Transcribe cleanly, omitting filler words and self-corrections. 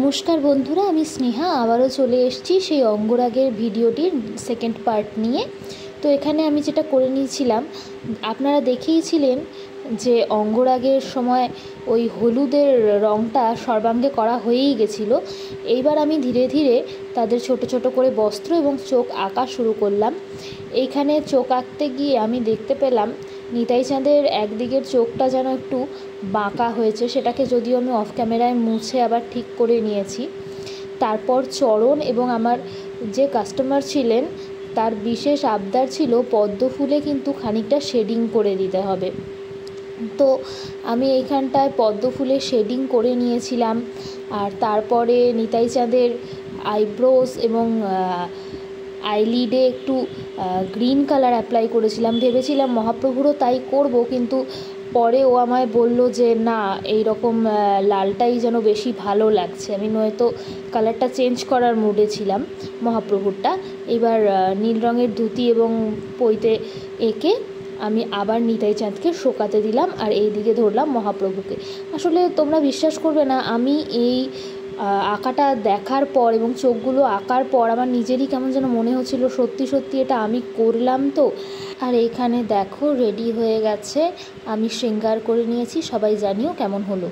नमस्कार बंधुरा आमी स्नेहा आबारो चले एसेछि सेई अंगरागेर भिडियोटिर सेकेंड पार्ट निये। तो एखाने आमी जेटा करे निয়েছিলাম आपनारा देखेইছিলেন যে अंगरागेर समय ओई हलुदेर रंगटा सर्वांगे करा हयेই गेछिलो। एइबार आमी धीरे धीरे तादेर छोटो छोटो करे बस्त्र एबं चोख आँका शुरू करलाम। एइखाने चोख आँकते गिये आमी देखते पेलाम निताई चाँदेर एकदिकेर चोखटा जेन एकटू बाँका हयेछे, सेटाके जदिओ आमी अफ क्यामेराय मुछे आबार ठीक करे निয়েছি। तारपर चरण एबं आमार जे कास्टमार छिलेन तार विशेष आबदार छिलो पद्म फुले किन्तु खानिकटा शेडिंग करे दिते हबे। तो आमी एइखानटाय पद्म फुले शेडिंग करे निয়েছিলাম। आर तारपरे निताई चाँदेर आईब्रोज एबं आईलिडे एकटू ग्रीन कलर अ্যাপ্লাই করেছিলাম। ভেবেছিলাম মহাপ্রভুরও তাই করব, কিন্তু পরে ও আমায় বলল যে না এই রকম লালটাই যেন বেশি ভালো লাগছে। আমি নয়তো কালারটা চেঞ্জ করার মুডে ছিলাম মহাপ্রভুরটা। এবার নীল রঙের ধুতি এবং পইতে এঁকে আমি আবার নিতাই চাঁদকে শোকাতে দিলাম আর এইদিকে ধরলাম মহাপ্রভুকে। আসলে তোমরা বিশ্বাস করবে না, আমি এই আঁকাটা দেখার পর এবং চোখগুলো আঁকার পর আমার নিজেরই কেমন যেন মনে হচ্ছিল সত্যি সত্যি এটা আমি করলাম তো। আর এইখানে দেখো রেডি হয়ে গেছে, আমি শৃঙ্গার করে নিয়েছি। সবাই জানিও কেমন হলো।